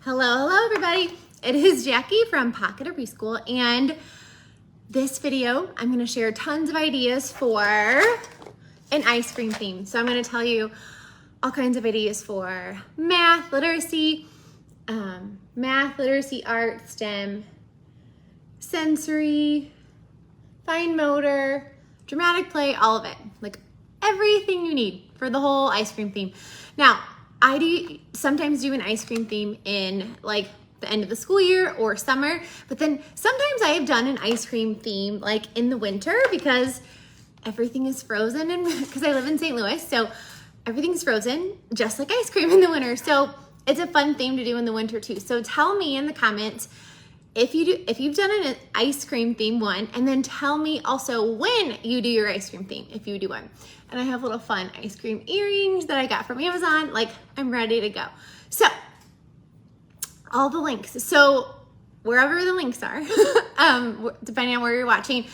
Hello everybody. It is Jackie from Pocket of Preschool, and this video I'm going to share tons of ideas for an ice cream theme. So I'm going to tell you all kinds of ideas for math, literacy, art, STEM, sensory, fine motor, dramatic play, all of it. Like everything you need for the whole ice cream theme. Now, I do sometimes do an ice cream theme in like the end of the school year or summer, but then sometimes I have done an ice cream theme like in the winter because everything is frozen, and because I live in St. Louis, so everything's frozen just like ice cream in the winter. So it's a fun theme to do in the winter too. So tell me in the comments if you've done an ice cream theme one, and then tell me also when you do your ice cream theme, if you do one. And I have little fun ice cream earrings that I got from Amazon. Like, I'm ready to go. So all the links. So wherever the links are, depending on where you're watching,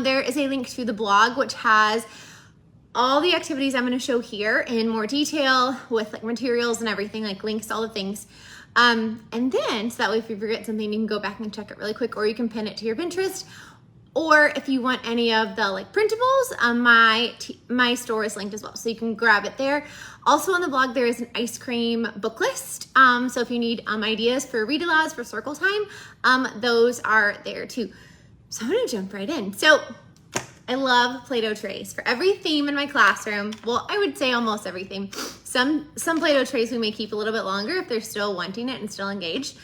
there is a link to the blog, which has all the activities I'm going to show here in more detail with like materials and everything, like links to all the things. And then, so that way if you forget something, you can go back and check it really quick, or you can pin it to your Pinterest. Or if you want any of the like printables, my store is linked as well, so you can grab it there. Also on the blog, there is an ice cream book list. So if you need ideas for read-alouds for circle time, those are there too. So I'm gonna jump right in. So I love Play-Doh trays for every theme in my classroom. Well, I would say almost every theme. Some Play-Doh trays we may keep a little bit longer if they're still wanting it and still engaged.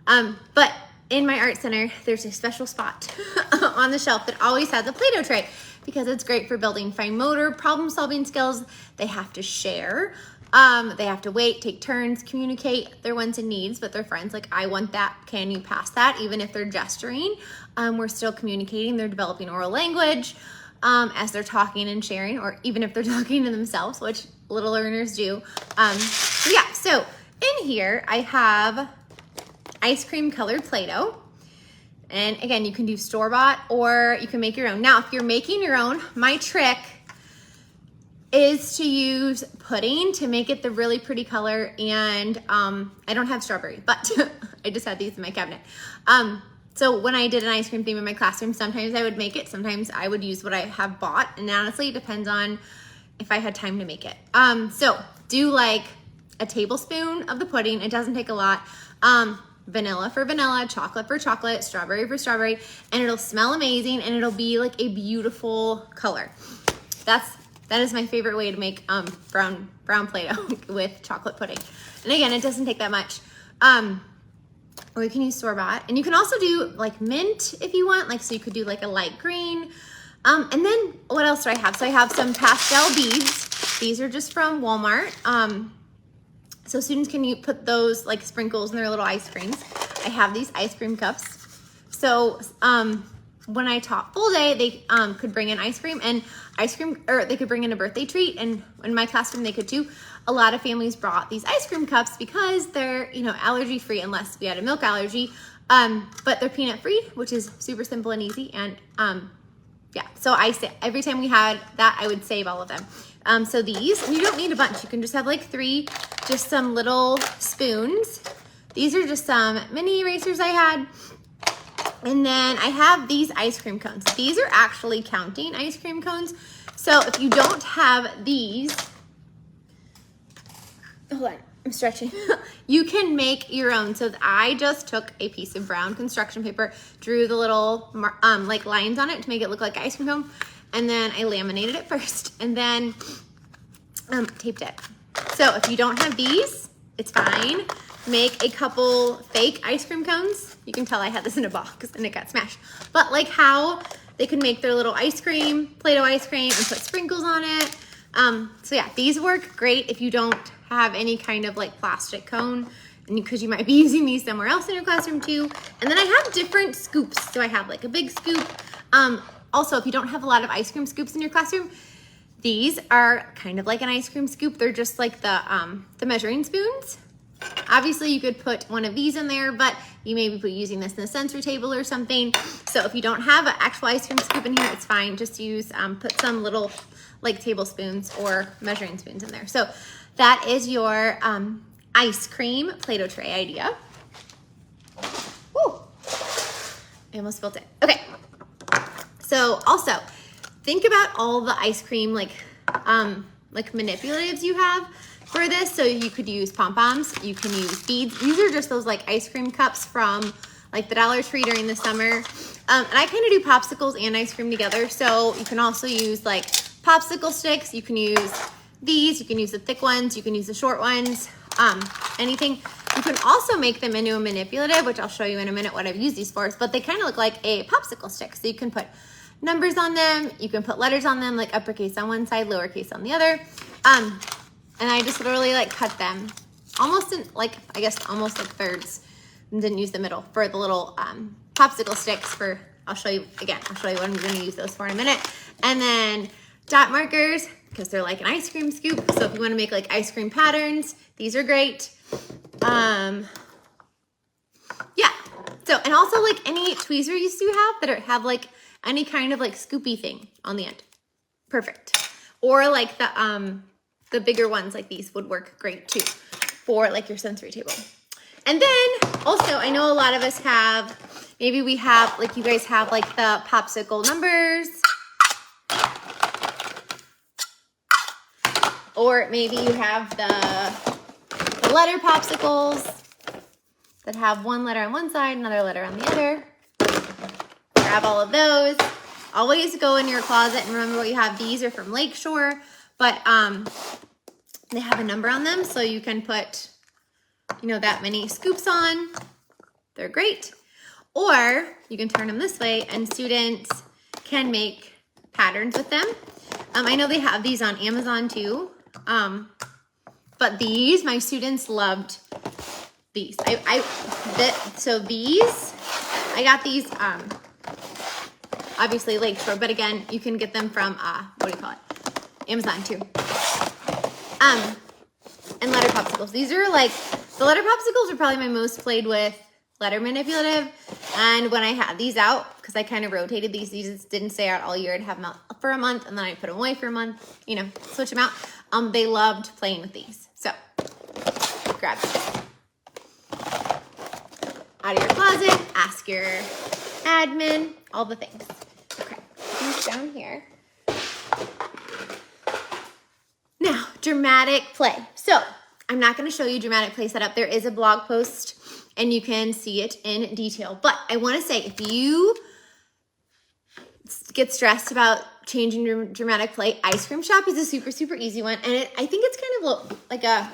But in my art center, there's a special spot on the shelf that always has a Play-Doh tray because it's great for building fine motor, problem-solving skills. They have to share. They have to wait, take turns, communicate their wants and needs with their friends. Like, I want that, can you pass that? Even if they're gesturing, we're still communicating. They're developing oral language as they're talking and sharing, or even if they're talking to themselves, which little learners do. So in here, I have ice cream colored Play-Doh. And again, you can do store-bought or you can make your own. Now, if you're making your own, my trick is to use pudding to make it the really pretty color. And I don't have strawberry, but I just had these in my cabinet. So when I did an ice cream theme in my classroom, sometimes I would make it, sometimes I would use what I have bought. And honestly, it depends on if I had time to make it. So do like a tablespoon of the pudding. It doesn't take a lot. Vanilla for vanilla, chocolate for chocolate, strawberry for strawberry, and it'll smell amazing and it'll be like a beautiful color. That is my favorite way to make brown Play-Doh with chocolate pudding. And again, it doesn't take that much. Or you can use store-bought, and you can also do like mint if you want, like, so you could do like a light green. And then what else do I have? So I have some pastel beads. These are just from Walmart. So students can put those like sprinkles in their little ice creams. I have these ice cream cups. So when I taught full day, they could bring in ice cream, or they could bring in a birthday treat. And in my classroom, they could too. A lot of families brought these ice cream cups because they're, allergy free unless we had a milk allergy. But they're peanut free, which is super simple and easy. And so every time we had that, I would save all of them. So these, and you don't need a bunch. You can just have like 3, just some little spoons. These are just some mini erasers I had. And then I have these ice cream cones. These are actually counting ice cream cones. So if you don't have these, hold on, I'm stretching. You can make your own. So I just took a piece of brown construction paper, drew the little like lines on it to make it look like ice cream cone, and then I laminated it first, and then taped it. So if you don't have these, it's fine. Make a couple fake ice cream cones. You can tell I had this in a box and it got smashed. But like how they could make their little ice cream, Play-Doh ice cream, and put sprinkles on it. So yeah, these work great if you don't have any kind of like plastic cone, and because you might be using these somewhere else in your classroom too. And then I have different scoops. So I have like a big scoop. Also, if you don't have a lot of ice cream scoops in your classroom, these are kind of like an ice cream scoop. They're just like the measuring spoons. Obviously, you could put one of these in there, but you may be using this in a sensory table or something. So if you don't have an actual ice cream scoop in here, it's fine. Just use, put some little like tablespoons or measuring spoons in there. So that is your ice cream Play-Doh tray idea. I almost spilled it. Okay. So also, think about all the ice cream like manipulatives you have for this. So you could use pom-poms, you can use beads. These are just those like ice cream cups from like the Dollar Tree during the summer. And I kind of do popsicles and ice cream together. So you can also use like popsicle sticks. You can use these, you can use the thick ones, you can use the short ones, anything. You can also make them into a manipulative, which I'll show you in a minute what I've used these for, but they kind of look like a popsicle stick. So you can put numbers on them, you can put letters on them, like uppercase on one side, lowercase on the other. And I just literally like cut them almost in like, I guess almost like thirds, and didn't use the middle for the little popsicle sticks for, I'll show you again, I'll show you what I'm gonna use those for in a minute. And then dot markers, because they're like an ice cream scoop. So if you wanna make like ice cream patterns, these are great. Yeah, so, and also like any tweezers you have that have like any kind of like scoopy thing on the end, perfect. Or like the bigger ones like these would work great too for like your sensory table. And then also, I know a lot of us have, maybe we have, like you guys have like the popsicle numbers, or maybe you have the letter popsicles that have one letter on one side, another letter on the other. Grab all of those. Always go in your closet and remember what you have. These are from Lakeshore, but they have a number on them, so you can put, you know, that many scoops on. They're great. Or you can turn them this way and students can make patterns with them. I know they have these on Amazon too. But these, my students loved these. So these, I got these, obviously Lakeshore, but again, you can get them from, Amazon too. And letter popsicles. These are like, the letter popsicles are probably my most played with letter manipulative. And when I had these out, because I kind of rotated these didn't stay out all year. I'd have them out for a month and then I'd put them away for a month, you know, switch them out. They loved playing with these. So grab it out of your closet, ask your admin, all the things. Okay, these down here. Now, dramatic play. So I'm not going to show you dramatic play setup. There is a blog post and you can see it in detail. But I want to say, if you get stressed about changing your dramatic play, Ice Cream Shop is a super, super easy one. And I think it's kind of like a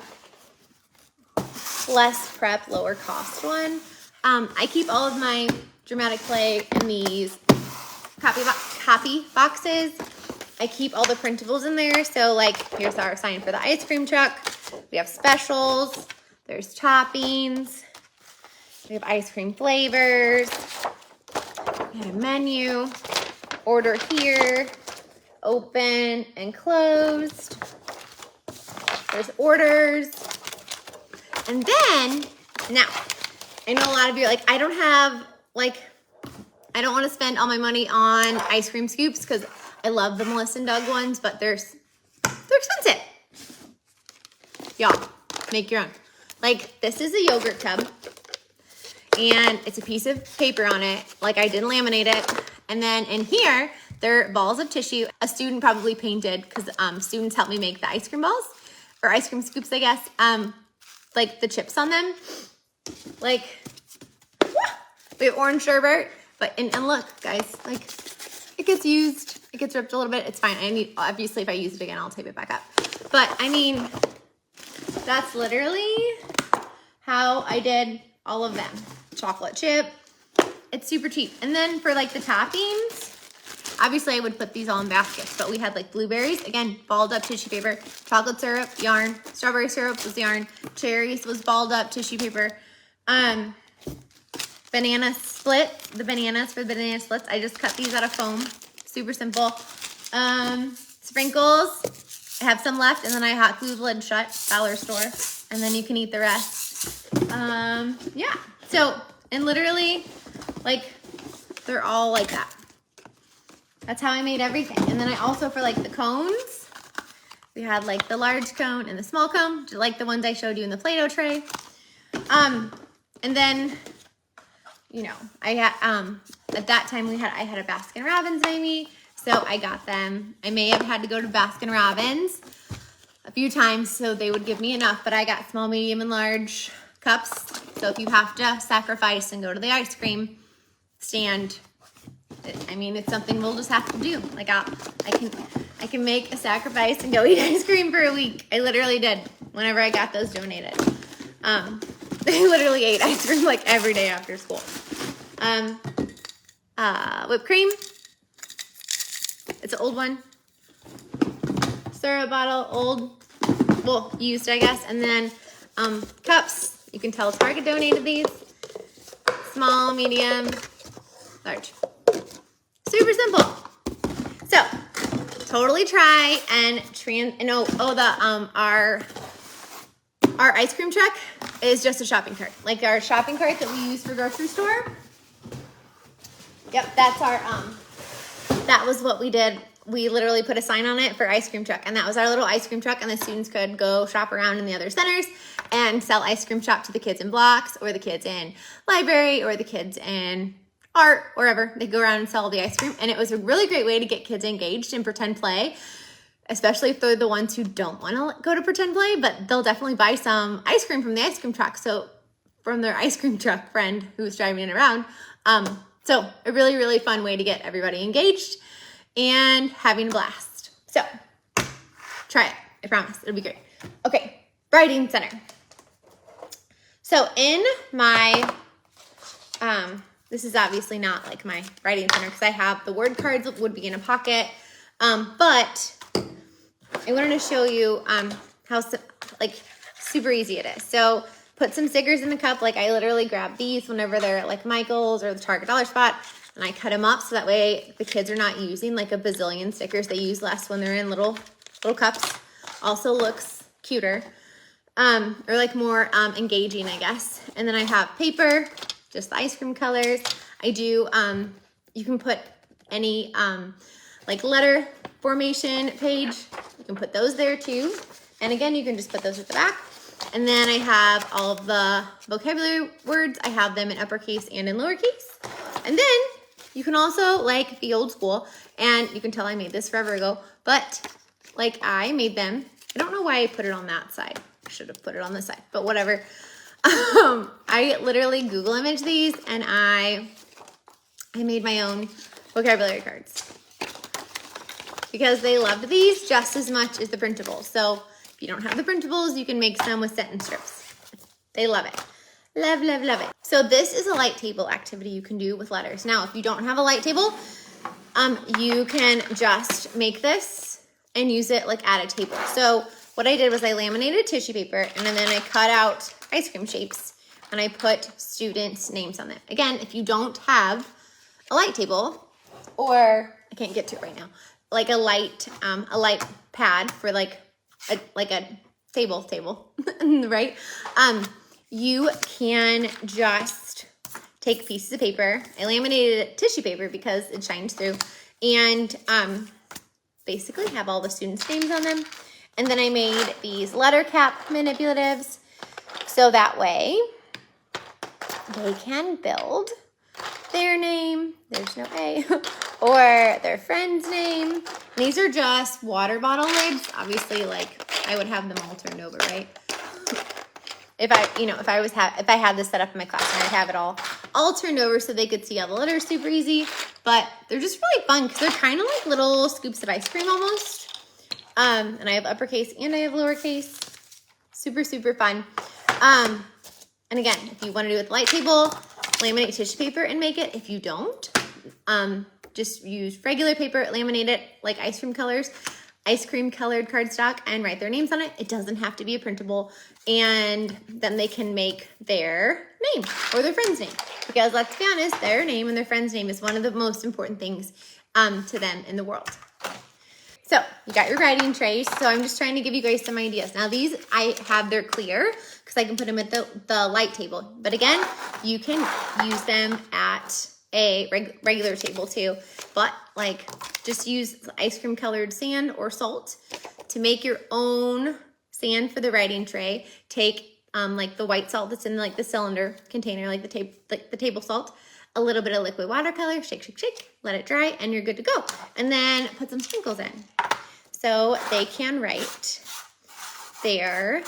less prep, lower cost one. I keep all of my dramatic play in these copy boxes. I keep all the printables in there. So like, here's our sign for the ice cream truck. We have specials. There's toppings. We have ice cream flavors. We have a menu. Order here. Open and closed. There's orders. And then, now, I know a lot of you are like, I don't want to spend all my money on ice cream scoops because I love the Melissa and Doug ones, but they're expensive. Y'all, make your own. Like, this is a yogurt tub, and it's a piece of paper on it. Like, I didn't laminate it. And then in here, they're balls of tissue. A student probably painted, because students helped me make the ice cream balls, or ice cream scoops, I guess. Like the chips on them. Like, we have orange sherbet, but, and look, guys, like, it gets used, it gets ripped a little bit, it's fine. Obviously, if I use it again, I'll tape it back up. But, I mean, that's literally how I did all of them. Chocolate chip, it's super cheap. And then for, like, the toppings, obviously, I would put these all in baskets, but we had, like, blueberries, again, balled up tissue paper, chocolate syrup, yarn, strawberry syrup was yarn, cherries was balled up tissue paper, banana split, the bananas for the banana splits. I just cut these out of foam. Super simple. Sprinkles. I have some left, and then I hot glued the lid shut, dollar store, and then you can eat the rest. Yeah. So, and literally, like, they're all like that. That's how I made everything. And then I also, for like the cones, we had like the large cone and the small cone, just like the ones I showed you in the Play-Doh tray. And then you know, I had, at that time I had a Baskin Robbins by me, so I got them. I may have had to go to Baskin Robbins a few times so they would give me enough, but I got small, medium, and large cups. So if you have to sacrifice and go to the ice cream stand, I mean, it's something we'll just have to do. Like I can make a sacrifice and go eat ice cream for a week. I literally did whenever I got those donated. I literally ate ice cream like every day after school. Whipped cream. It's an old one. Syrup bottle, old, well, used, I guess. And then cups. You can tell Target donated these. Small, medium, large. Super simple. So, totally try and our ice cream truck is just a shopping cart. Like our shopping cart that we use for grocery store. Yep, that's our, that was what we did. We literally put a sign on it for ice cream truck, and that was our little ice cream truck, and the students could go shop around in the other centers and sell ice cream shop to the kids in blocks, or the kids in library, or the kids in art, wherever. They go around and sell the ice cream, and it was a really great way to get kids engaged in pretend play, especially if they're the ones who don't want to go to pretend play, but they'll definitely buy some ice cream from the ice cream truck, so from their ice cream truck friend who was driving it around. So a really, really fun way to get everybody engaged and having a blast. So try it. I promise. It'll be great. Okay, writing center. So in my, this is obviously not like my writing center because I have the word cards would be in a pocket. But I wanted to show you how like super easy it is. So put some stickers in the cup. Like I literally grab these whenever they're at like Michael's or the Target Dollar Spot, and I cut them up so that way the kids are not using like a bazillion stickers. They use less when they're in little cups. Also looks cuter, or like more engaging, I guess. And then I have paper, just the ice cream colors. I do, you can put any like letter formation page. You can put those there too. And again, you can just put those at the back. And then I have all of the vocabulary words. I have them in uppercase and in lowercase. And then you can also like be old school, and you can tell I made this forever ago, but like I made them. I don't know why I put it on that side. I should have put it on this side, but whatever. I literally Google image these, and I made my own vocabulary cards because they loved these just as much as the printables. So if you don't have the printables, you can make some with sentence strips. They love it. Love, love, love it. So this is a light table activity you can do with letters. Now, if you don't have a light table, you can just make this and use it like at a table. So what I did was I laminated tissue paper, and then I cut out ice cream shapes, and I put students' names on them. Again, if you don't have a light table, or I can't get to it right now, like a light pad for like a table, right? You can just take pieces of paper. I laminated tissue paper because it shines through, and basically have all the students' names on them. And then I made these letter cap manipulatives, so that way they can build their name, there's no A, or their friend's name. And these are just water bottle lids. Obviously, like I would have them all turned over, right? If I had this set up in my classroom, I'd have it all turned over so they could see all the letters super easy. But they're just really fun because they're kind of like little scoops of ice cream almost. And I have uppercase and I have lowercase. Super, super fun. And again, if you want to do it with light table, laminate tissue paper and make it. If you don't, just use regular paper, laminate it like ice cream colors, ice cream colored cardstock, and write their names on it. It doesn't have to be a printable. And then they can make their name or their friend's name. Because let's be honest, their name and their friend's name is one of the most important things to them in the world. So you got your writing trays. So I'm just trying to give you guys some ideas. Now these, I have they're clear because I can put them at the light table. But again, you can use them at a regular table too. But like just use ice cream colored sand or salt to make your own sand for the writing tray. Take like the white salt that's in like the cylinder container, like the table salt, a little bit of liquid watercolor, shake, shake, shake, let it dry, and you're good to go. And then put some sprinkles in. So they can write their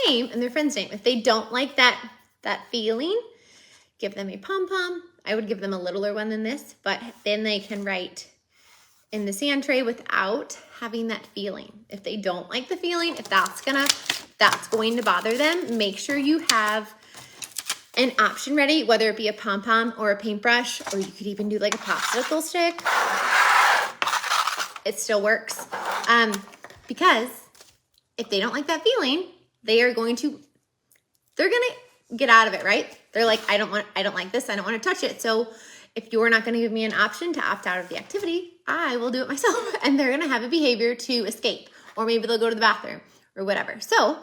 name and their friend's name. If they don't like that feeling, give them a pom-pom. I would give them a littler one than this, but then they can write in the sand tray without having that feeling. If they don't like the feeling, if that's going to bother them, make sure you have an option ready, whether it be a pom-pom or a paintbrush, or you could even do like a popsicle stick. It still works. Because if they don't like that feeling, they're gonna get out of it, right? They're like, I don't like this, I don't want to touch it. So if you're not gonna give me an option to opt out of the activity, I will do it myself. And they're gonna have a behavior to escape, or maybe they'll go to the bathroom or whatever. So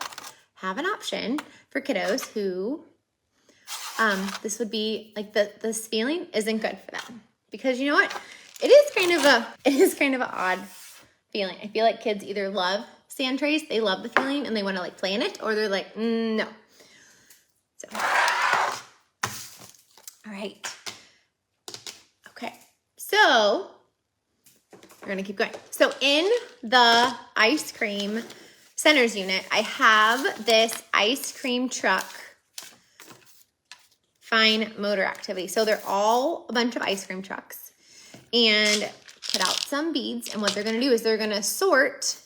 have an option for kiddos who, this would be like this feeling isn't good for them. Because you know what? It is kind of an odd feeling. I feel like kids either love sand trays, they love the feeling and they want to like play in it, or they're like, no. So, all right. Okay, so we're gonna keep going. So in the ice cream centers unit, I have this ice cream truck fine motor activity. So they're all a bunch of ice cream trucks, and put out some beads, and what they're gonna do is they're gonna sort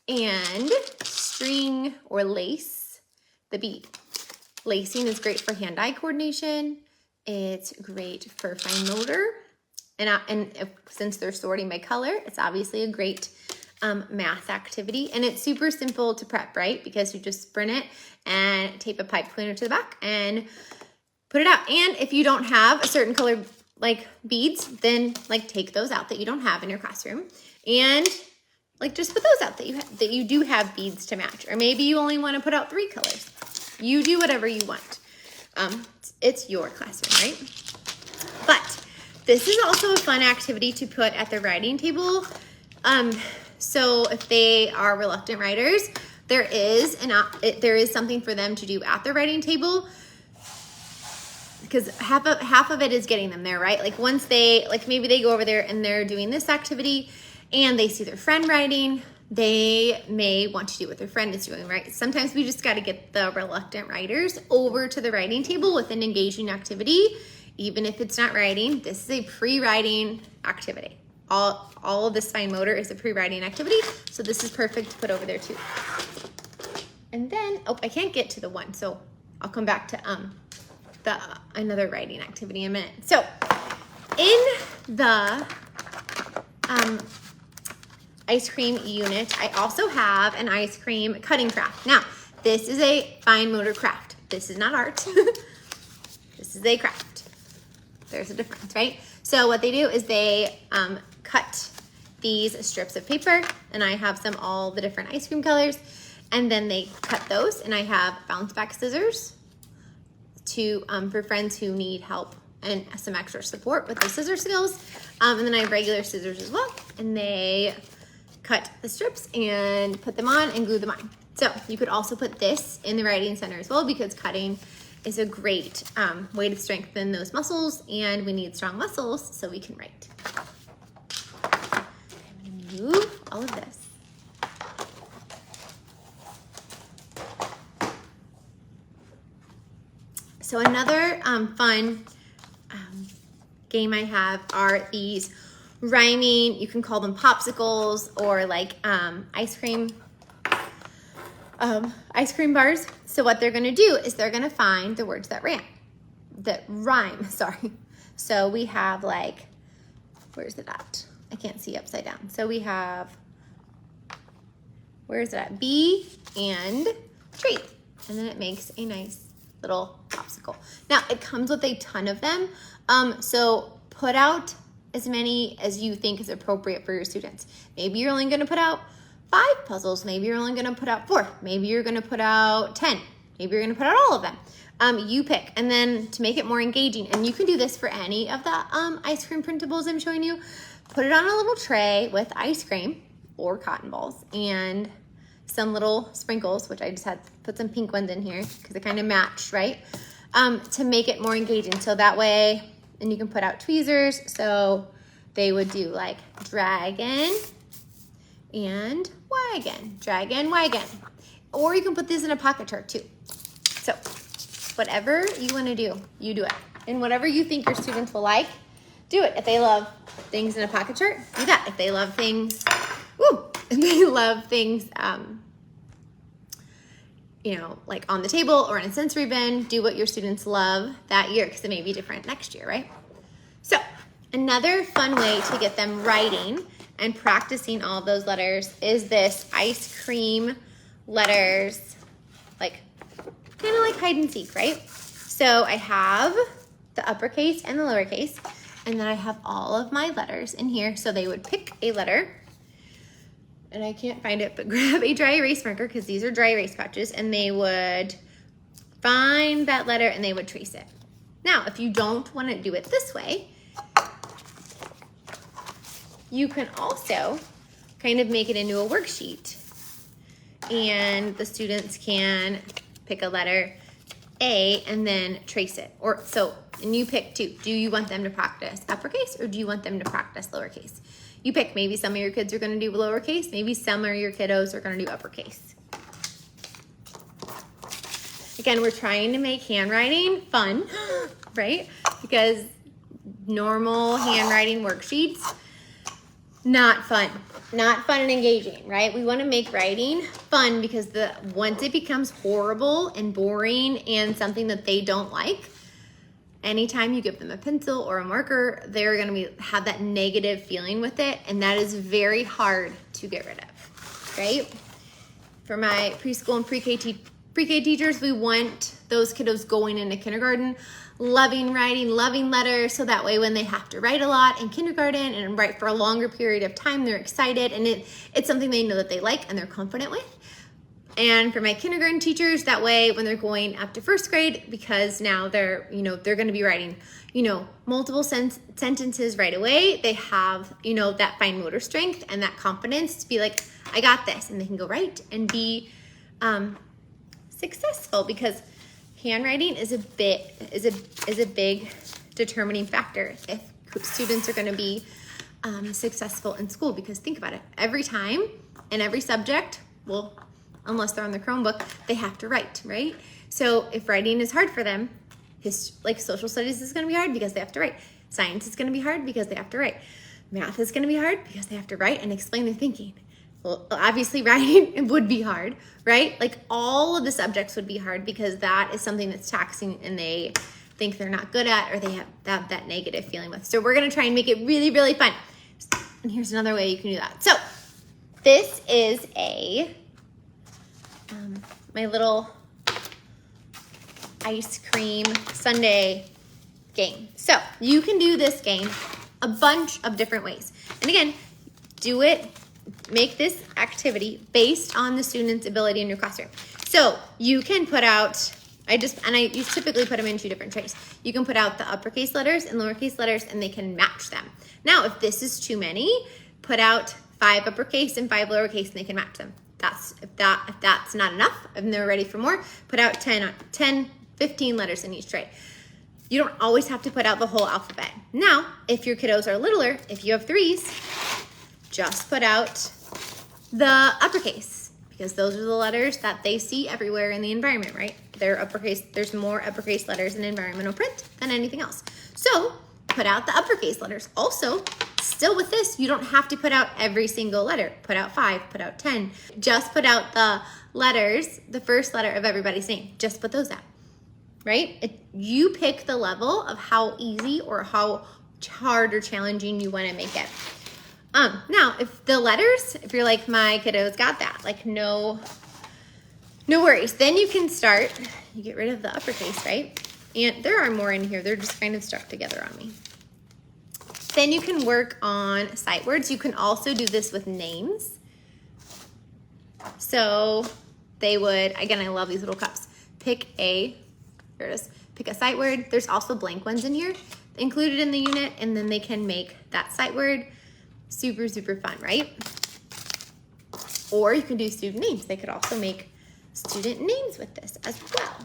and string or lace the bead. Lacing is great for hand-eye coordination. It's great for fine motor. Since they're sorting by color, it's obviously a great math activity. And it's super simple to prep, right? Because you just sprint it and tape a pipe cleaner to the back and put it out. And if you don't have a certain color like beads, then like take those out that you don't have in your classroom, and like just put those out that you do have beads to match. Or maybe you only want to put out 3 colors. You do whatever you want. It's your classroom, right? But this is also a fun activity to put at the writing table. So if they are reluctant writers, there is something for them to do at the writing table, because half of it is getting them there, right? Like once maybe they go over there and they're doing this activity and they see their friend writing, they may want to do what their friend is doing, right? Sometimes we just got to get the reluctant writers over to the writing table with an engaging activity. Even if it's not writing, this is a pre-writing activity. All of this fine motor is a pre-writing activity, so this is perfect to put over there too. And then, I can't get to the one, so I'll come back to another writing activity in a minute. So in the ice cream unit, I also have an ice cream cutting craft. Now, this is a fine motor craft. This is not art. This is a craft. There's a difference, right? So what they do is they cut these strips of paper, and I have all the different ice cream colors, and then they cut those, and I have bounce back scissors for friends who need help and some extra support with the scissor skills. And then I have regular scissors as well, and they cut the strips and put them on and glue them on. So you could also put this in the writing center as well, because cutting is a great way to strengthen those muscles, and we need strong muscles so we can write. I'm gonna move all of this. So another fun game I have are these rhyming, you can call them popsicles, or like ice cream bars. So what they're gonna do is they're gonna find the words that rhyme, sorry. So we have like, where's it at? I can't see upside down. So we have, where's it at? B and treat. And then it makes a nice little popsicle. Now it comes with a ton of them. So put out as many as you think is appropriate for your students. Maybe you're only gonna put out 5 puzzles. Maybe you're only gonna put out 4. Maybe you're gonna put out 10. Maybe you're gonna put out all of them. You pick. And then to make it more engaging, and you can do this for any of the ice cream printables I'm showing you, put it on a little tray with ice cream or cotton balls and some little sprinkles, which I just had put some pink ones in here because they kind of matched, right? To make it more engaging. So that way, and you can put out tweezers. So they would do like dragon and wagon, dragon, wagon. Or you can put this in a pocket chart too. So whatever you want to do, you do it. And whatever you think your students will like, do it. If they love things in a pocket chart, do that. If they love things, if they love things, you know, like on the table or in a sensory bin, do what your students love that year because it may be different next year, right? So another fun way to get them writing and practicing all of those letters is this ice cream letters, like kind of like hide and seek, right? So I have the uppercase and the lowercase, and then I have all of my letters in here. So they would pick a letter, and I can't find it, but grab a dry erase marker because these are dry erase patches, and they would find that letter and they would trace it. Now, if you don't want to do it this way, you can also kind of make it into a worksheet, and the students can pick a letter A and then trace it. Or so, and you pick two. Do you want them to practice uppercase or do you want them to practice lowercase? You pick. Maybe some of your kids are going to do lowercase. Maybe some of your kiddos are going to do uppercase. Again, we're trying to make handwriting fun, right? Because normal handwriting worksheets, not fun. Not fun and engaging, right? We want to make writing fun because once it becomes horrible and boring and something that they don't like, anytime you give them a pencil or a marker, they're going to have that negative feeling with it, and that is very hard to get rid of, right? For my preschool and pre-K teachers, we want those kiddos going into kindergarten loving writing, loving letters, so that way when they have to write a lot in kindergarten and write for a longer period of time, they're excited and it's something they know that they like and they're confident with. And for my kindergarten teachers, that way when they're going up to first grade, because now they're going to be writing, multiple sentences right away, they have, that fine motor strength and that confidence to be like, I got this, and they can go write and be successful, because handwriting is a big determining factor if students are going to be successful in school. Because think about it, every time in every subject, well, unless they're on the Chromebook, they have to write, right? So if writing is hard for them, like social studies is going to be hard because they have to write. Science is going to be hard because they have to write. Math is going to be hard because they have to write and explain their thinking. Well, obviously writing would be hard, right? Like all of the subjects would be hard because that is something that's taxing and they think they're not good at, or they have that negative feeling with. So we're going to try and make it really, really fun. And here's another way you can do that. So this is my little ice cream sundae game. So you can do this game a bunch of different ways. And again, make this activity based on the student's ability in your classroom. So you can put out, I typically put them in two different trays. You can put out the uppercase letters and lowercase letters, and they can match them. Now, if this is too many, put out 5 uppercase and 5 lowercase, and they can match them. If that's not enough and they're ready for more, put out 10, 15 letters in each tray. You don't always have to put out the whole alphabet. Now, if your kiddos are littler, if you have 3s, just put out the uppercase, because those are the letters that they see everywhere in the environment, right? They're uppercase. There's more uppercase letters in environmental print than anything else. So put out the uppercase letters. Also, still with this, you don't have to put out every single letter. Put out 5, put out 10. Just put out the letters, the first letter of everybody's name. Just put those out, right? You pick the level of how easy or how hard or challenging you want to make it. Now, if the letters, if you're like, my kiddos got that, like no worries. Then you can start, you get rid of the uppercase, right? And there are more in here. They're just kind of stuck together on me. Then you can work on sight words. You can also do this with names. So they would, again, I love these little cups. Pick a sight word. There's also blank ones in here included in the unit, and then they can make that sight word super, super fun, right? Or you can do student names. They could also make student names with this as well.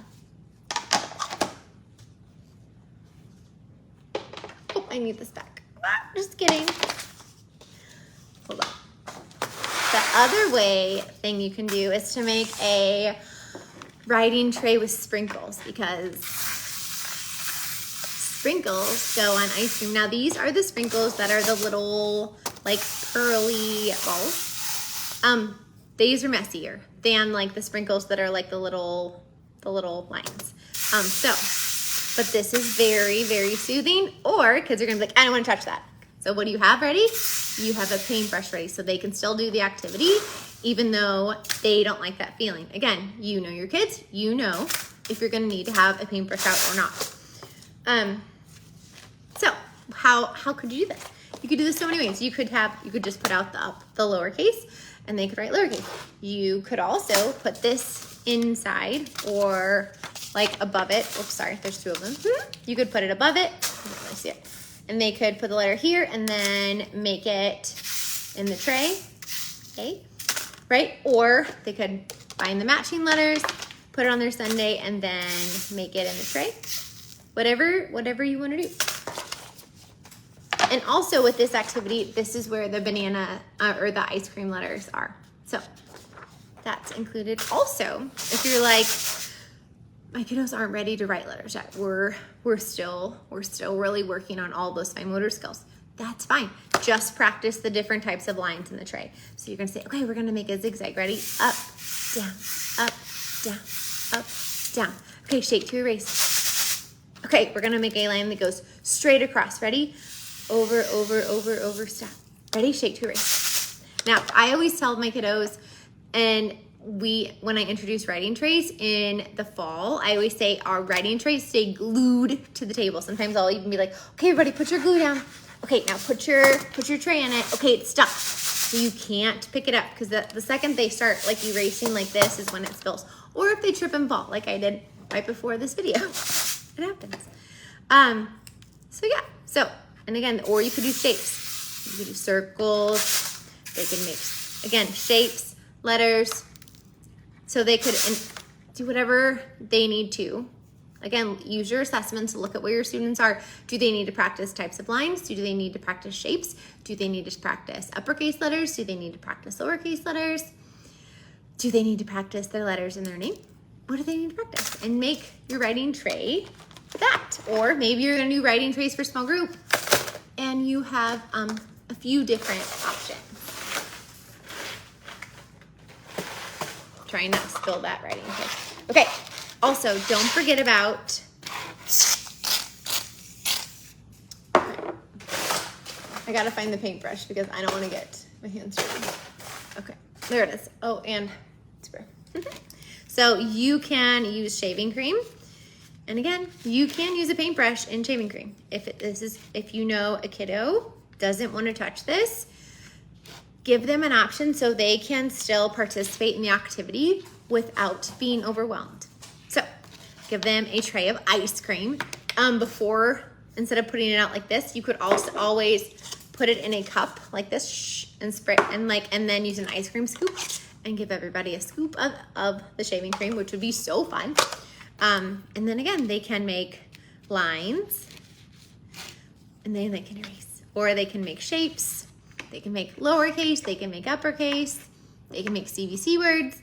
Oh, I need this back. Ah, just kidding. Hold on. The other thing you can do is to make a writing tray with sprinkles, because sprinkles go on ice cream. Now these are the sprinkles that are the little like pearly balls. These are messier than like the sprinkles that are like the little lines. But this is very, very soothing, or kids are gonna be like, I don't wanna touch that. So what do you have ready? You have a paintbrush ready, so they can still do the activity even though they don't like that feeling. Again, you know your kids, you know if you're gonna need to have a paintbrush out or not. So how could you do this? You could do this so many ways. You could just put out the lowercase and they could write lowercase. You could also put this inside or like above it. Oops, sorry, there's two of them. You could put it above it. You can't really see it. And they could put the letter here and then make it in the tray, okay? Right? Or they could find the matching letters, put it on their sundae, and then make it in the tray. Whatever you want to do. And also with this activity, this is where the banana or the ice cream letters are. So that's included. Also, if you're like, my kiddos aren't ready to write letters yet, we're still really working on all those fine motor skills. That's fine. Just practice the different types of lines in the tray. So you're gonna say, okay, we're gonna make a zigzag. Ready? Up, down, up, down, up, down. Okay, shake to erase. Okay, we're gonna make a line that goes straight across. Ready? Over, stop. Ready? Shake to erase. Now, I always tell my kiddos, and when I introduce writing trays in the fall, I always say our writing trays stay glued to the table. Sometimes I'll even be like, okay, everybody put your glue down. Okay, now put your tray in it. Okay, it's stuck. So you can't pick it up, because the second they start like erasing like this is when it spills. Or if they trip and fall, like I did right before this video. It happens. So yeah, and again, or you could do shapes. You could do circles. They can make, again, shapes, letters. So they could do whatever they need to. Again, use your assessment to look at where your students are. Do they need to practice types of lines? Do they need to practice shapes? Do they need to practice uppercase letters? Do they need to practice lowercase letters? Do they need to practice their letters in their name? What do they need to practice? And make your writing tray that. Or maybe you're gonna do writing trays for small group and you have a few different options. Trying not to spill that writing tray. Okay, also don't forget about, I gotta find the paintbrush because I don't wanna get my hands dirty. Okay, there it is. Oh, and spray. So you can use shaving cream. And again, you can use a paintbrush in shaving cream. If you know a kiddo doesn't want to touch this, give them an option so they can still participate in the activity without being overwhelmed. So give them a tray of ice cream. Instead of putting it out like this, you could also always put it in a cup like this and spray and then use an ice cream scoop and give everybody a scoop of the shaving cream, which would be so fun. And then again, they can make lines and then they can erase, or they can make shapes. They can make lowercase, they can make uppercase, they can make CVC words.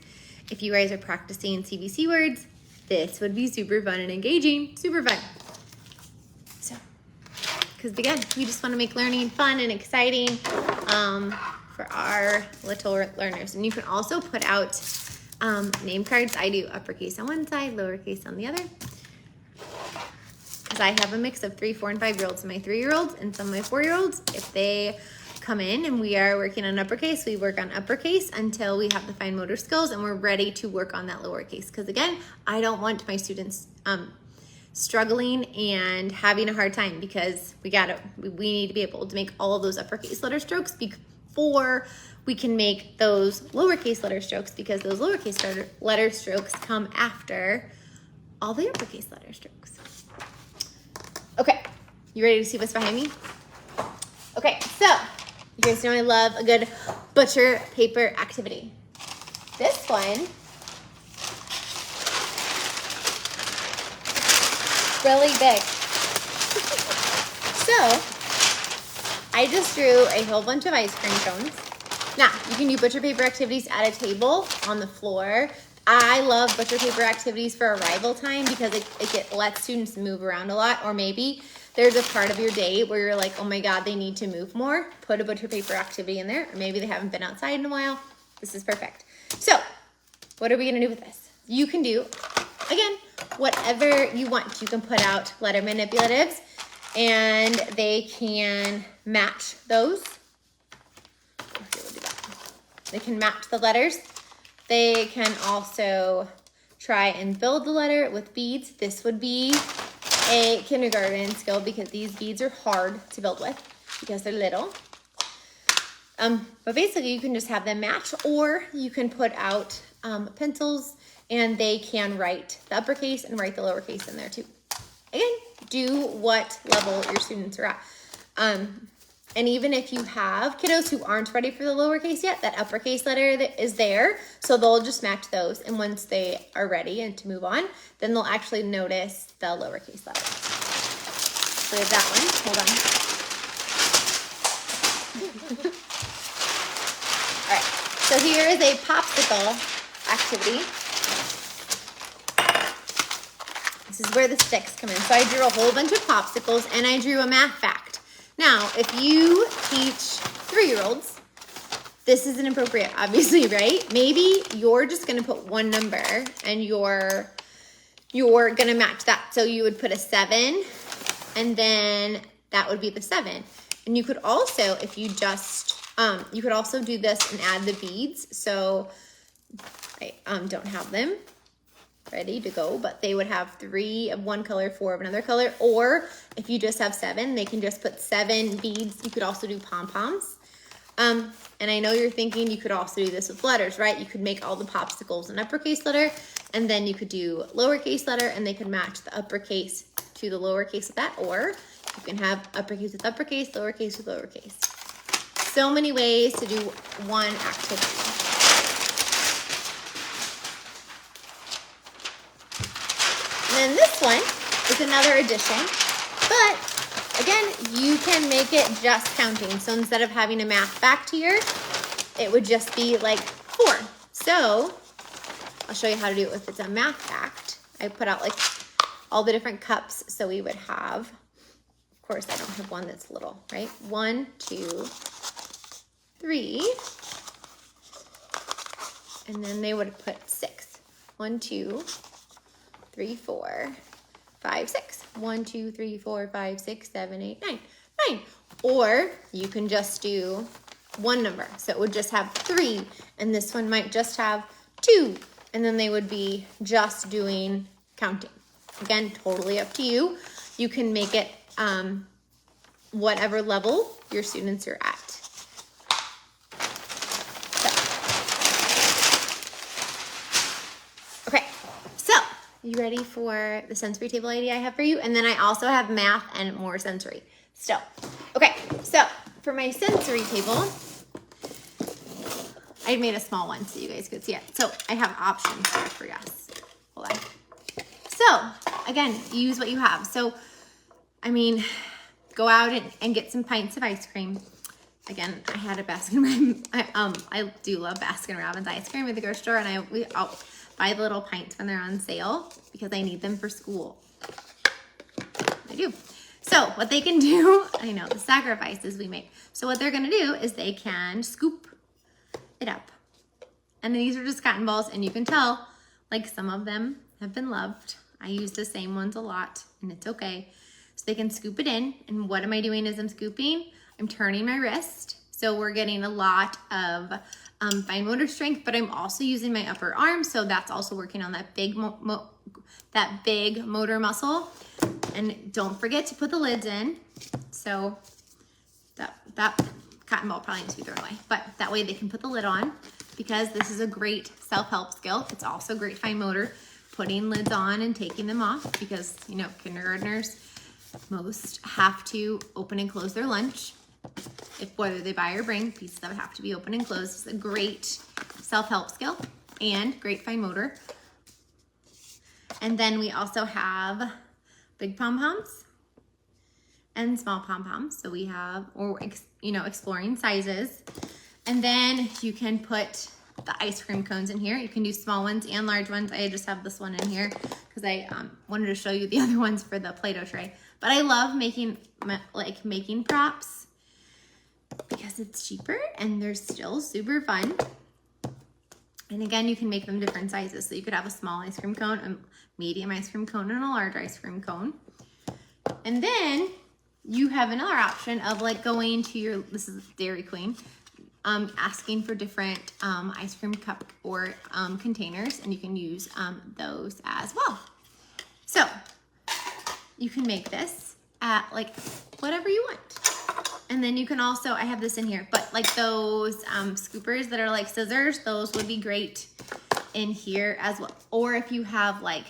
If you guys are practicing CVC words, this would be super fun and engaging, super fun. So, because again, we just want to make learning fun and exciting for our little learners. And you can also put out name cards. I do uppercase on one side, lowercase on the other. Because I have a mix of 3, 4, and 5-year-olds. My 3-year-olds and some of my 4-year-olds, if they come in and we are working on uppercase, we work on uppercase until we have the fine motor skills and we're ready to work on that lowercase. Because again, I don't want my students struggling and having a hard time, because we need to be able to make all of those uppercase letter strokes before we can make those lowercase letter strokes, because those lowercase letter strokes come after all the uppercase letter strokes. Okay, you ready to see what's behind me? Okay, so you guys know I love a good butcher paper activity. one, really big. So I just drew a whole bunch of ice cream cones. Now, you can do butcher paper activities at a table, on the floor. I love butcher paper activities for arrival time because it lets students move around a lot, or maybe there's a part of your day where you're like, oh my God, they need to move more. Put a butcher paper activity in there, or maybe they haven't been outside in a while. This is perfect. So, what are we gonna do with this? You can do, again, whatever you want. You can put out letter manipulatives, and they can match those. They can match the letters. They can also try and build the letter with beads. This would be a kindergarten skill because these beads are hard to build with because they're little. But basically you can just have them match, or you can put out pencils and they can write the uppercase and write the lowercase in there too. Again, do what level your students are at. And even if you have kiddos who aren't ready for the lowercase yet, that uppercase letter that is there, so they'll just match those. And once they are ready and to move on, then they'll actually notice the lowercase letter. So we have that one. Hold on. All right. So here is a popsicle activity. This is where the sticks come in. So I drew a whole bunch of popsicles and I drew a math fact. Now, if you teach 3-year-olds, this isn't appropriate, obviously, right? Maybe you're just gonna put one number and you're gonna match that. So you would put a 7 and then that would be the 7. And you could also, if you just, you could also do this and add the beads. So I don't have them ready to go, but they would have 3 of one color, 4 of another color, or if you just have 7, they can just put 7 beads. You could also do pom-poms. And I know you're thinking you could also do this with letters, right? You could make all the popsicles an uppercase letter, and then you could do lowercase letter, and they could match the uppercase to the lowercase of that, or you can have uppercase with uppercase, lowercase with lowercase. So many ways to do one activity. And then this one is another addition, but again, you can make it just counting. So instead of having a math fact here, it would just be like 4. So I'll show you how to do it if it's a math fact. I put out like all the different cups. So we would have, of course, I don't have one that's little, right? 1, 2, 3. And then they would put 6. 1, 2, 3, 4, 5, 6. 1, 2, 3, 4, 5, 6, 7, 8, 9. 9. Or you can just do one number. So it would just have 3, and this one might just have 2, and then they would be just doing counting. Again, totally up to you. You can make it whatever level your students are at. You ready for the sensory table idea I have for you? And then I also have math and more sensory still. Okay, so for my sensory table, I made a small one so you guys could see it. So I have options here for us. Hold on. So again, use what you have. So, I mean, go out and get some pints of ice cream. Again, I had a Baskin Robbins. I do love Baskin Robbins ice cream at the grocery store, and I'll buy the little pints when they're on sale because I need them for school. I do. So what they can do, I know the sacrifices we make. So what they're gonna do is they can scoop it up. And these are just cotton balls, and you can tell, like, some of them have been loved. I use the same ones a lot, and it's okay. So they can scoop it in, and what am I doing as I'm scooping? I'm turning my wrist. So we're getting a lot of fine motor strength, but I'm also using my upper arm, so that's also working on that big motor muscle. And don't forget to put the lids in. So that cotton ball probably needs to be thrown away, but that way they can put the lid on, because this is a great self-help skill. It's also great fine motor, putting lids on and taking them off, because, you know, kindergartners most have to open and close their lunch. If whether they buy or bring, pieces that would have to be open and closed. It's a great self-help skill. and great fine motor. And then we also have big pom-poms and small pom-poms. So we have, or exploring sizes. And then you can put the ice cream cones in here. You can do small ones and large ones. I just have this one in here because I wanted to show you the other ones for the Play-Doh tray. But I love making props because it's cheaper and they're still super fun. And again, you can make them different sizes. So you could have a small ice cream cone, a medium ice cream cone, and a large ice cream cone. And then you have another option of like going to your, this is Dairy Queen, asking for different ice cream cup or containers, and you can use those as well. So you can make this at like whatever you want. And then you can also, I have this in here, but like those scoopers that are like scissors, those would be great in here as well. Or if you have like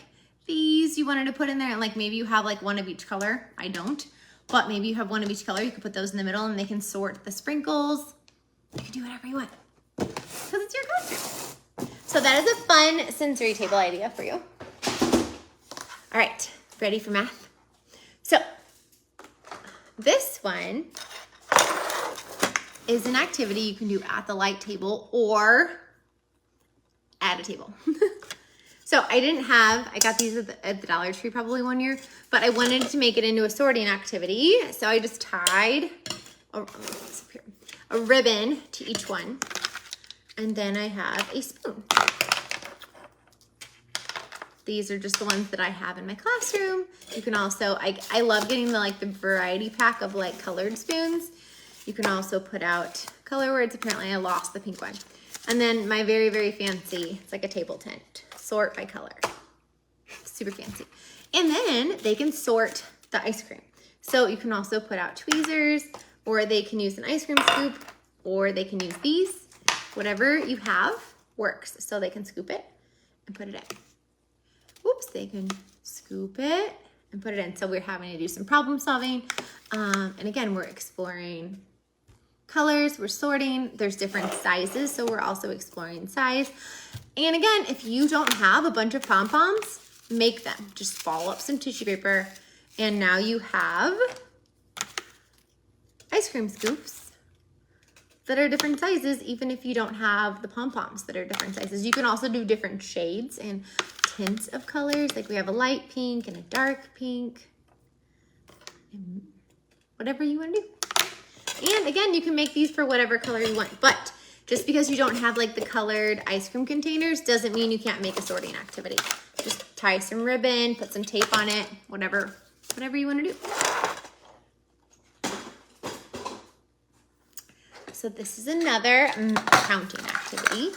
these you wanted to put in there, and like maybe you have like one of each color. I don't, but maybe you have one of each color. You can put those in the middle and they can sort the sprinkles. You can do whatever you want because it's your classroom. So that is a fun sensory table idea for you. All right, ready for math? So this one is an activity you can do at the light table or at a table. So I got these at the Dollar Tree probably one year, but I wanted to make it into a sorting activity. So I just tied a ribbon to each one. And then I have a spoon. These are just the ones that I have in my classroom. You can also, I love getting the variety pack of like colored spoons. You can also put out color words. Apparently I lost the pink one. And then my very, very fancy, it's like a table tent, sort by color. Super fancy. And then they can sort the ice cream. So you can also put out tweezers, or they can use an ice cream scoop, or they can use these. Whatever you have works. So they can scoop it and put it in. Oops, they can scoop it and put it in. So we're having to do some problem solving. And again, we're exploring colors, we're sorting, there's different sizes, so we're also exploring size. And again, if you don't have a bunch of pom-poms, make them. Just ball up some tissue paper, and now you have ice cream scoops that are different sizes, even if you don't have the pom-poms that are different sizes. You can also do different shades and tints of colors. Like we have a light pink and a dark pink, and whatever you want to do. And again, you can make these for whatever color you want, but just because you don't have like the colored ice cream containers doesn't mean you can't make a sorting activity. Just tie some ribbon, put some tape on it, whatever you want to do. So this is another counting activity.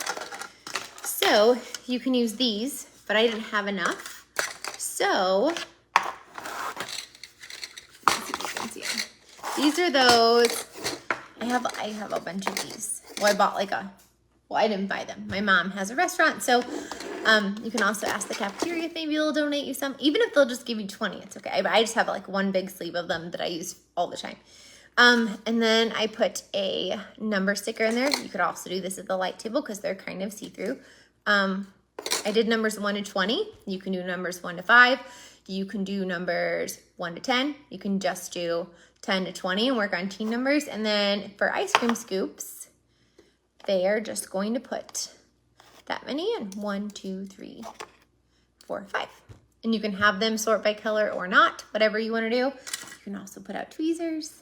So you can use these, but I didn't have enough. So these are those. I have a bunch of these. Well, I bought I didn't buy them. My mom has a restaurant, so you can also ask the cafeteria if maybe they'll donate you some. Even if they'll just give you 20, it's okay. But I just have like one big sleeve of them that I use all the time. And then I put a number sticker in there. You could also do this at the light table because they're kind of see-through. I did numbers 1 to 20. You can do numbers 1 to 5. You can do numbers 1 to 10. You can just do 10 to 20 and work on teen numbers. And then for ice cream scoops, they are just going to put that many in. 1, 2, 3, 4, 5. And you can have them sort by color or not, whatever you want to do. You can also put out tweezers.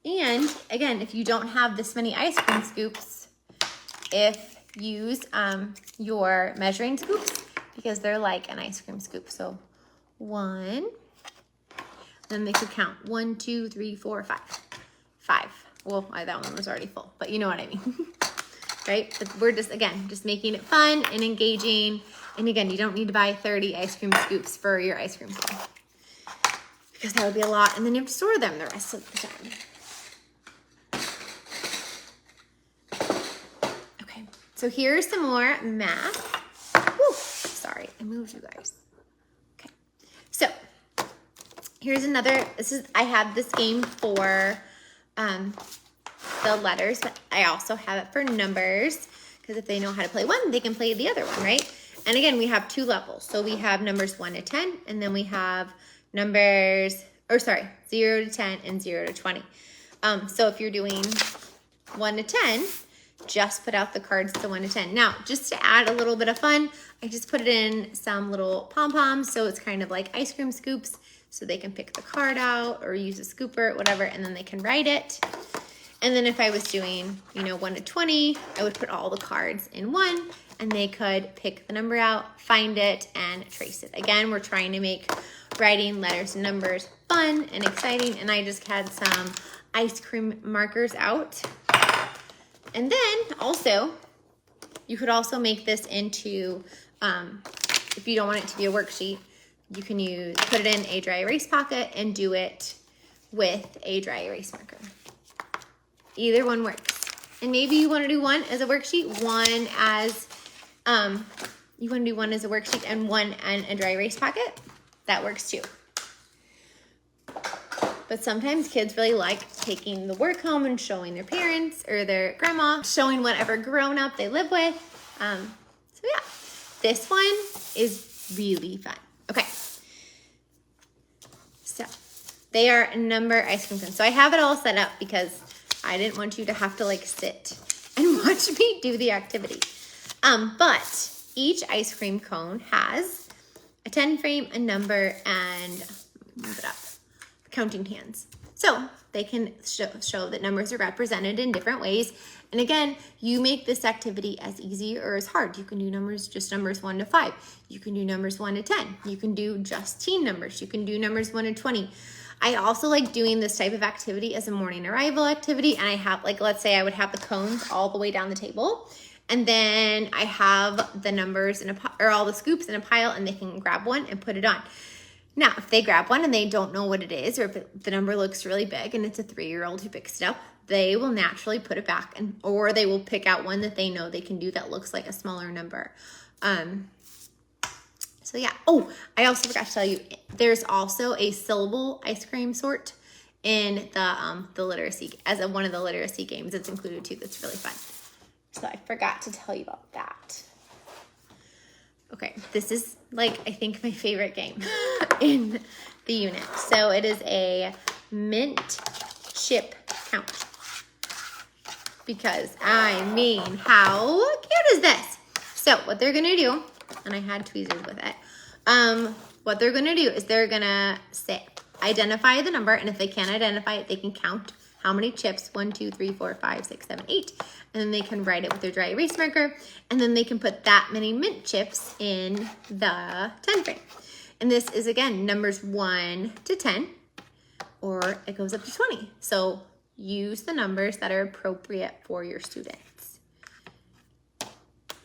And again, if you don't have this many ice cream scoops, use your measuring scoops because they're like an ice cream scoop. So 1, then they could count 1, 2, 3, 4, 5. 5. Well, that one was already full, but you know what I mean, right? But we're just making it fun and engaging. And again, you don't need to buy 30 ice cream scoops for your ice cream cone because that would be a lot. And then you have to store them the rest of the time. Okay, so here's some more math. Woo, sorry, I moved you guys. Okay, so here's another, I have this game for the letters, but I also have it for numbers because if they know how to play one, they can play the other one, right? And again, we have 2 levels. So we have numbers 1 to 10, and then we have numbers, 0 to 10 and 0 to 20. So if you're doing 1 to 10, just put out the cards to 1 to 10. Now, just to add a little bit of fun, I just put it in some little pom-poms, so it's kind of like ice cream scoops, so they can pick the card out or use a scooper, whatever, and then they can write it. And then if I was doing, 1 to 20, I would put all the cards in one, and they could pick the number out, find it, and trace it. Again, we're trying to make writing letters and numbers fun and exciting, and I just had some ice cream markers out. And then also, you could also make this into, if you don't want it to be a worksheet, you can put it in a dry erase pocket and do it with a dry erase marker. Either one works. And maybe you want to do one as a worksheet, one as and one in a dry erase pocket. That works too. But sometimes kids really like taking the work home and showing their parents or their grandma, showing whatever grown-up they live with. So yeah, this one is really fun. Okay. So they are number ice cream cones. So I have it all set up because I didn't want you to have to like sit and watch me do the activity. But each ice cream cone has a 10 frame, a number, and move it up, counting hands. So they can show that numbers are represented in different ways. And again, you make this activity as easy or as hard. You can do just numbers 1 to 5. You can do numbers 1 to 10. You can do just teen numbers. You can do numbers 1 to 20. I also like doing this type of activity as a morning arrival activity. And I have, like, let's say I would have the cones all the way down the table. And then I have the numbers or all the scoops in a pile, and they can grab one and put it on. Now, if they grab one and they don't know what it is, or if the number looks really big and it's a 3-year-old who picks it up, they will naturally put it back, or they will pick out one that they know they can do that looks like a smaller number. So yeah. Oh, I also forgot to tell you, there's also a syllable ice cream sort in the literacy, as one of the literacy games that's included too. That's really fun. So I forgot to tell you about that. Okay, this is like, I think my favorite game in the unit. So it is a mint chip count. Because I mean, how cute is this? So what they're gonna do, and I had tweezers with it. What they're gonna do is they're gonna identify the number, and if they can't identify it, they can count how many chips, 1, 2, 3, 4, 5, 6, 7, 8. And then they can write it with their dry erase marker, and then they can put that many mint chips in the 10 frame. And this is, again, numbers 1 to 10, or it goes up to 20. So use the numbers that are appropriate for your students.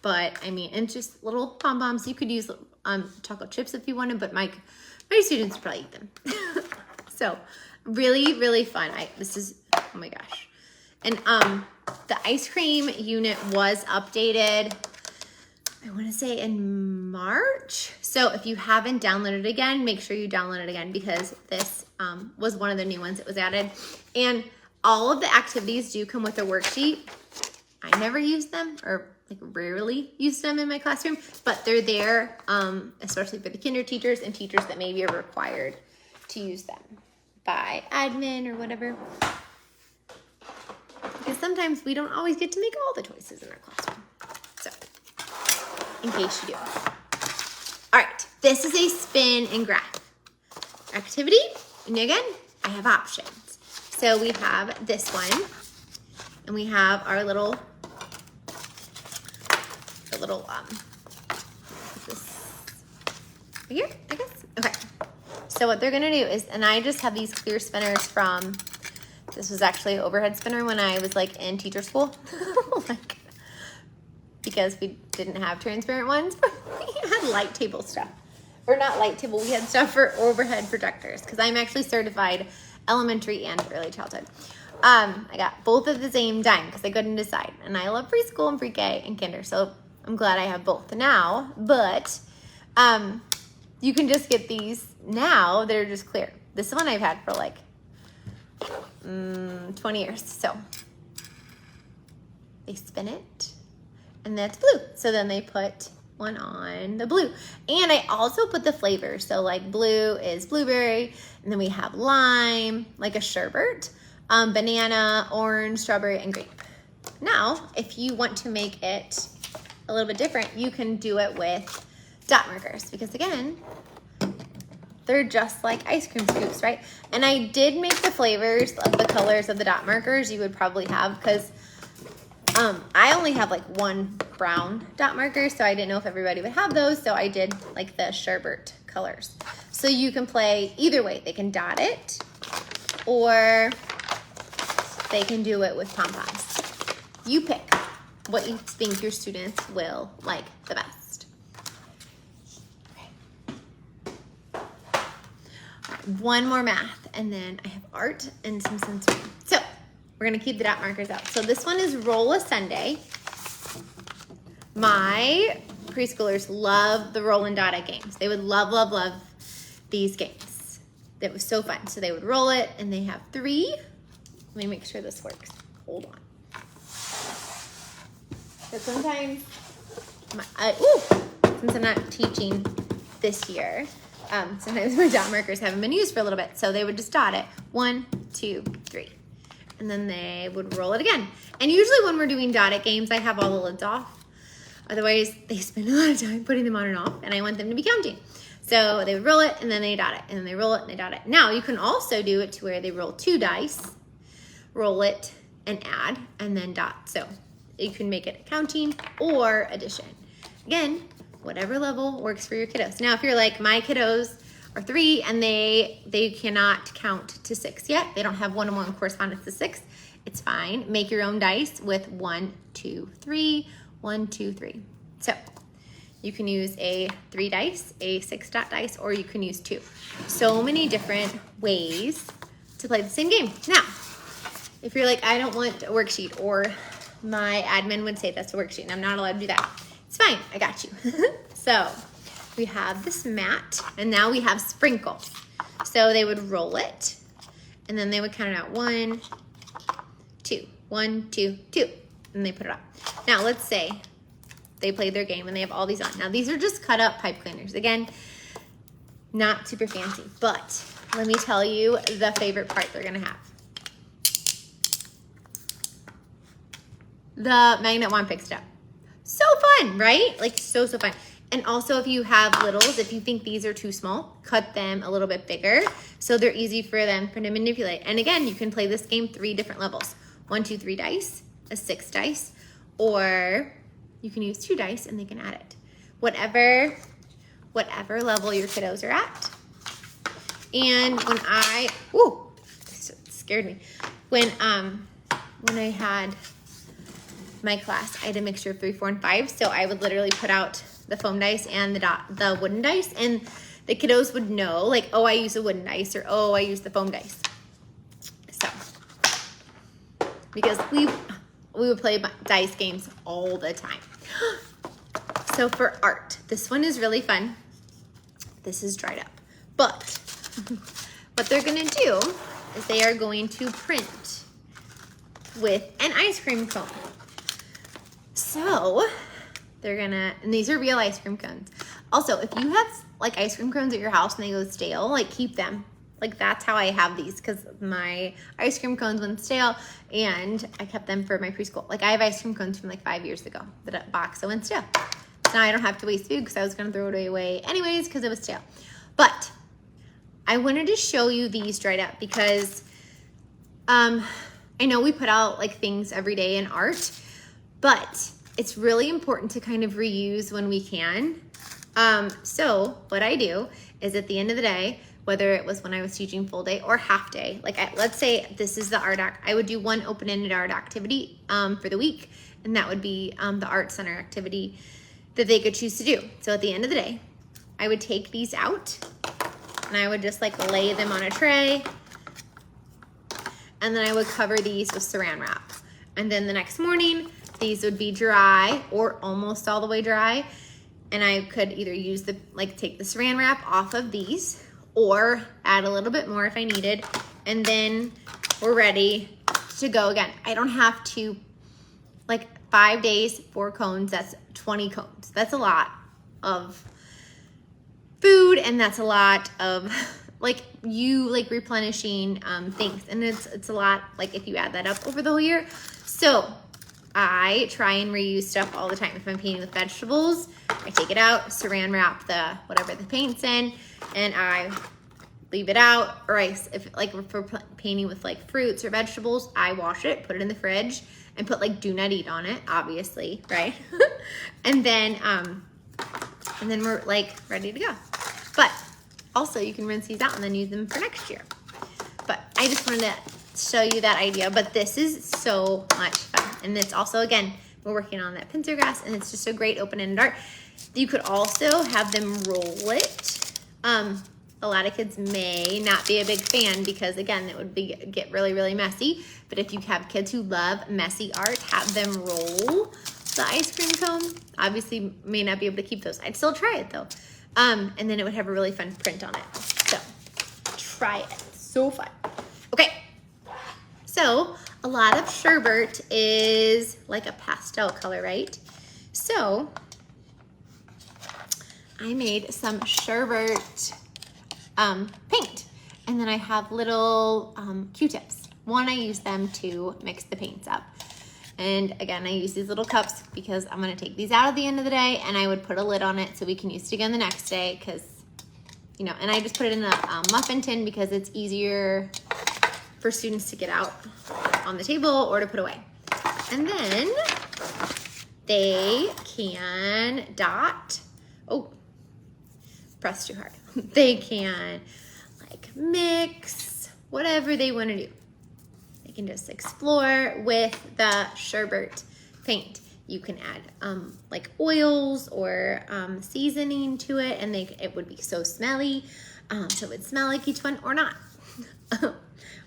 But I mean, and just little pom-poms. You could use chocolate chips if you wanted, but my students probably eat them. So really, really fun. Oh my gosh. And the ice cream unit was updated, I want to say in March. So if you haven't downloaded it again, make sure you download it again, because this was one of the new ones that was added. And all of the activities do come with a worksheet. I never use them, or like rarely use them in my classroom, but they're there, especially for the kinder teachers and teachers that maybe are required to use them by admin or whatever. Because sometimes we don't always get to make all the choices in our classroom. So, in case you do. All right, this is a spin and graph activity. And again, I have options. So we have this one, and we have our little this right here, I guess. Okay. So what they're gonna do is, and I just have these clear spinners from, this was actually an overhead spinner when I was like in teacher school. Like, because we didn't have transparent ones, but we had light table stuff. Or not light table, we had stuff for overhead projectors, because I'm actually certified elementary and early childhood. I got both at the same time because I couldn't decide. And I love preschool and pre-K and kinder, so I'm glad I have both now. But you can just get these now. They're just clear. This one I've had for like 20 years. So they spin it, and that's blue. So then they put one on the blue. And I also put the flavors. So like blue is blueberry, and then we have lime, like a sherbet, banana, orange, strawberry, and grape. Now, if you want to make it a little bit different, you can do it with dot markers, because again, they're just like ice cream scoops, right? And I did make the flavors of the colors of the dot markers you would probably have, because I only have like one brown dot marker, so I didn't know if everybody would have those, so I did like the sherbet colors. So you can play either way. They can dot it, or they can do it with pom-poms. You pick what you think your students will like the best. Okay. All right, one more math, and then I have art and some sensory. So we're gonna keep the dot markers out. So this one is Roll a Sunday. My preschoolers love the roll and dot it games. They would love, love, love these games. That was so fun. So they would roll it, and they have 3. Let me make sure this works. Hold on. But sometimes, since I'm not teaching this year, sometimes my dot markers haven't been used for a little bit. So they would just dot it. 1, 2, 3. And then they would roll it again. And usually when we're doing dot it games, I have all the lids off. Otherwise, they spend a lot of time putting them on and off, and I want them to be counting. So they would roll it, and then they dot it, and then they roll it, and they dot it. Now, you can also do it to where they roll 2 dice, roll it, and add, and then dot. So you can make it counting or addition. Again, whatever level works for your kiddos. Now, if you're like, my kiddos are 3 and they cannot count to 6 yet, they don't have one-on-one correspondence to 6, it's fine. Make your own dice with 1, 2, 3, 1, 2, 3. So you can use a 3 dice, a 6 dot dice, or you can use 2. So many different ways to play the same game. Now, if you're like, I don't want a worksheet, or my admin would say that's a worksheet and I'm not allowed to do that, it's fine, I got you. So we have this mat, and now we have sprinkles. So they would roll it, and then they would count it out. 1, 2, 1, 2, 2, and they put it up. Now let's say they played their game and they have all these on. Now these are just cut up pipe cleaners. Again, not super fancy, but let me tell you the favorite part they're gonna have. The magnet wand picks it up. So fun, right? Like so fun. And also, if you have littles, if you think these are too small, cut them a little bit bigger so they're easy for them to manipulate. And again, you can play this game 3 different levels. 1, 2, 3 dice, a 6 dice, or you can use 2 dice and they can add it. Whatever level your kiddos are at. And when this scared me. When I had my class, I had a mixture of 3, 4, and 5. So I would literally put out the foam dice and the wooden dice, and the kiddos would know, like, oh, I use a wooden dice, or oh, I use the foam dice. So, because we would play dice games all the time. So for art, this one is really fun. This is dried up, but what they're gonna do is they are going to print with an ice cream cone. So and these are real ice cream cones. Also, if you have like ice cream cones at your house and they go stale, like keep them. Like that's how I have these, because my ice cream cones went stale and I kept them for my preschool. Like I have ice cream cones from like 5 years ago, the box that went stale. So now I don't have to waste food because I was gonna throw it away anyways because it was stale. But I wanted to show you these dried up because I know we put out like things every day in art, but it's really important to kind of reuse when we can. So what I do is at the end of the day, whether it was when I was teaching full day or half day, like let's say this is the art act, I would do one open-ended art activity for the week, and that would be the art center activity that they could choose to do. So at the end of the day, I would take these out and I would just like lay them on a tray, and then I would cover these with saran wrap. And then the next morning, these would be dry or almost all the way dry. And I could either use take the saran wrap off of these or add a little bit more if I needed. And then we're ready to go again. I don't have to 5 days, 4 cones, that's 20 cones. That's a lot of food, and that's a lot of like replenishing things, and it's a lot like if you add that up over the whole year. So I try and reuse stuff all the time. If I'm painting with vegetables, I take it out, saran wrap the whatever the paint's in, and I leave it out. Or if like for painting with like fruits or vegetables, I wash it, put it in the fridge, and put like do not eat on it, obviously, right? and then we're like ready to go. But also you can rinse these out and then use them for next year. But I just wanted to show you that idea. But this is so much fun. And it's also, again, we're working on that pincer grass, and it's just a great open-ended art. You could also have them roll it. A lot of kids may not be a big fan because, again, it would get really, really messy. But if you have kids who love messy art, have them roll the ice cream cone. Obviously, may not be able to keep those. I'd still try it, though. And then it would have a really fun print on it. So try it. So fun. Okay. So a lot of sherbet is like a pastel color, right? So I made some sherbet paint, and then I have little Q-tips. One, I use them to mix the paints up. And again, I use these little cups because I'm gonna take these out at the end of the day, and I would put a lid on it so we can use it again the next day, because, you know, and I just put it in a muffin tin because it's easier for students to get out on the table or to put away. And then they can dot, oh, press too hard. They can like mix whatever they want to do. They can just explore with the sherbet paint. You can add like oils or seasoning to it, and it would be so smelly. So it would smell like each one or not.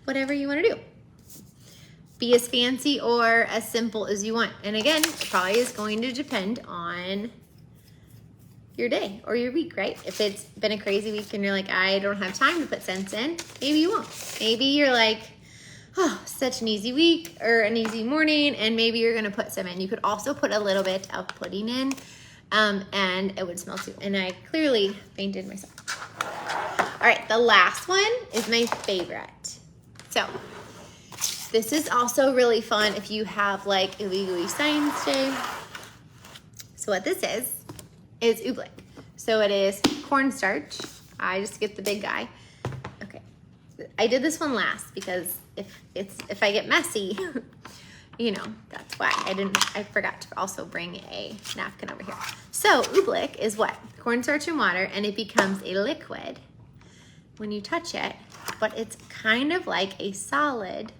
Whatever you want to do. Be as fancy or as simple as you want. And again, it probably is going to depend on your day or your week, right? If it's been a crazy week and you're like, I don't have time to put scents in, maybe you won't. Maybe you're like, oh, such an easy week or an easy morning, and maybe you're gonna put some in. You could also put a little bit of pudding in, and it would smell too. And I clearly painted myself. All right, the last one is my favorite. So this is also really fun if you have like Illegally Science Day. So what this is Oobleck. So it is cornstarch. I just get the big guy. Okay, I did this one last because if I get messy, you know, that's why I forgot to also bring a napkin over here. So Oobleck is what? Cornstarch and water, and it becomes a liquid when you touch it, but it's kind of like a solid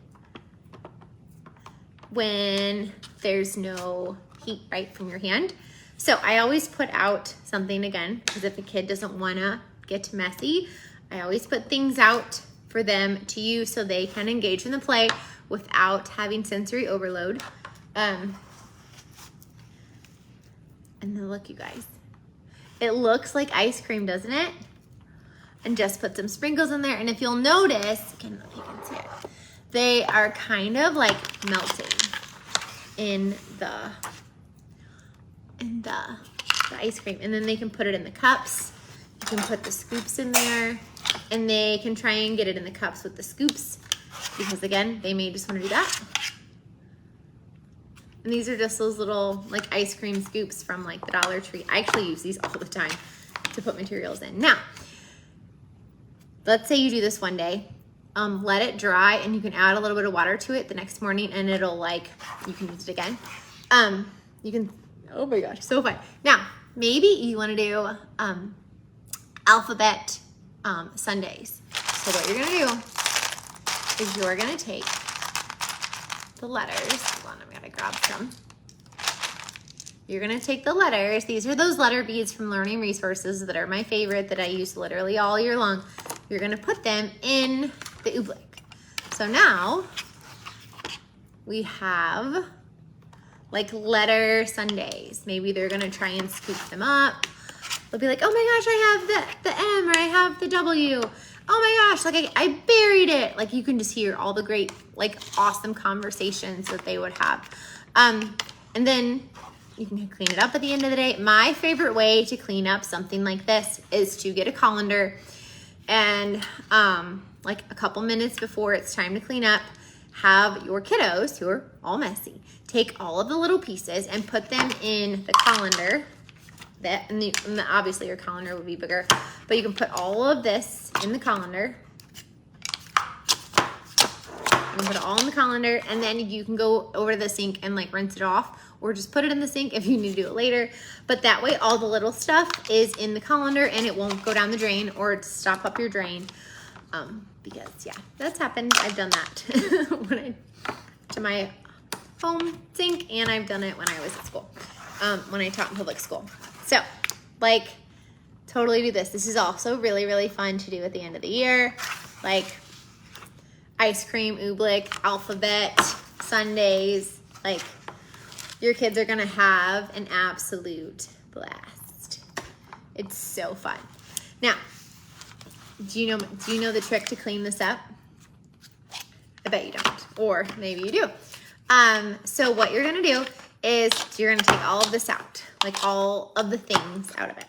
when there's no heat, right, from your hand. So I always put out something, again, because if a kid doesn't want to get messy, I always put things out for them to use so they can engage in the play without having sensory overload. And then look, you guys, it looks like ice cream, doesn't it? And just put some sprinkles in there. And if you'll notice, I don't know if you can see it, they are kind of like melting in the ice cream. And then they can put it in the cups. You can put the scoops in there, and they can try and get it in the cups with the scoops, because again, they may just want to do that. And these are just those little like ice cream scoops from like the Dollar Tree. I actually use these all the time to put materials in. Now, let's say you do this one day, let it dry, and you can add a little bit of water to it the next morning, and it'll like, you can use it again. You can, oh my gosh, so fun. Now, maybe you want to do alphabet Sundays. So what you're gonna do is you're gonna take the letters. Hold on, I'm gonna grab some. You're gonna take the letters. These are those letter beads from Learning Resources that are my favorite, that I use literally all year long. You're gonna put them in the Oobleck. So now we have like letter Sundays. Maybe they're gonna try and scoop them up. They'll be like, oh my gosh, I have the M, or I have the W. Oh my gosh, like I buried it. Like you can just hear all the great, like awesome conversations that they would have. And then you can clean it up at the end of the day. My favorite way to clean up something like this is to get a colander and like a couple minutes before it's time to clean up, have your kiddos, who are all messy, take all of the little pieces and put them in the colander. Obviously your colander would be bigger, but you can put all of this in the colander. You can put it all in the colander, and then you can go over to the sink and like rinse it off, or just put it in the sink if you need to do it later. But that way all the little stuff is in the colander and it won't go down the drain or stop up your drain. Because yeah, that's happened. I've done that to my home sink, and I've done it when I was at school, when I taught in public school. So like totally do this. This is also really, really fun to do at the end of the year. Like ice cream, Oobleck, alphabet, Sundays, like your kids are gonna have an absolute blast. It's so fun. Now, do you know the trick to clean this up? I bet you don't, or maybe you do. So what you're gonna do is you're gonna take all of this out, like all of the things out of it.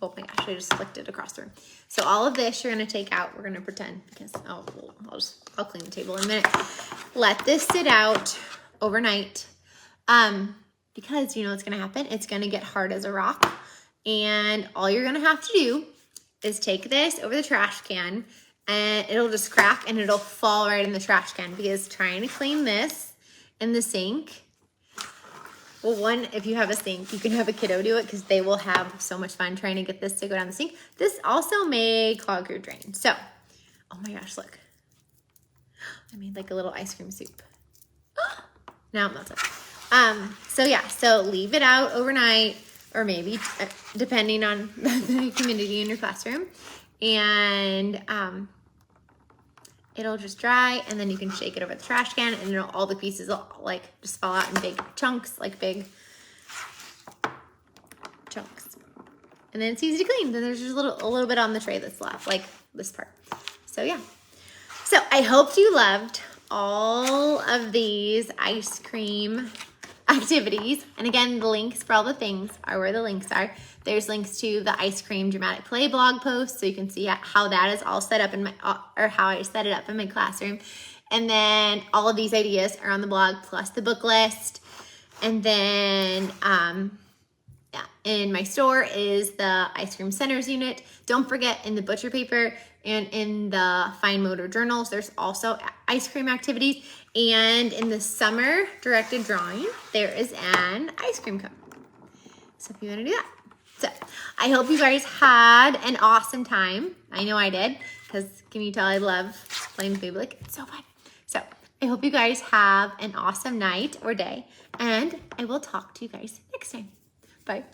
Oh my gosh, I just flicked it across the room. So all of this you're gonna take out. We're gonna pretend, because I'll clean the table in a minute. Let this sit out overnight, because you know what's gonna happen. It's gonna get hard as a rock, and all you're gonna have to do is take this over the trash can, and it'll just crack and it'll fall right in the trash can, because trying to clean this in the sink, well, one, if you have a sink, you can have a kiddo do it, because they will have so much fun trying to get this to go down the sink. This also may clog your drain. So, oh my gosh, look. I made like a little ice cream soup. Now it melted. So yeah, so leave it out overnight, or maybe depending on the humidity in your classroom. And it'll just dry, and then you can shake it over the trash can, and all the pieces will like just fall out in big chunks, like big chunks. And then it's easy to clean. Then there's just a little bit on the tray that's left, like this part. So yeah. So I hope you loved all of these ice cream activities. And again, the links for all the things are where the links are. There's links to the ice cream dramatic play blog post, so you can see how that is all set up in my, or how I set it up in my classroom. And then all of these ideas are on the blog, plus the book list. And then, yeah, in my store is the ice cream centers unit. Don't forget, in the butcher paper and in the fine motor journals, there's also ice cream activities. And in the summer directed drawing, there is an ice cream cone. So if you want to do that. So I hope you guys had an awesome time. I know I did, because can you tell I love playing with Oobleck? It's so fun. So I hope you guys have an awesome night or day, and I will talk to you guys next time. Bye.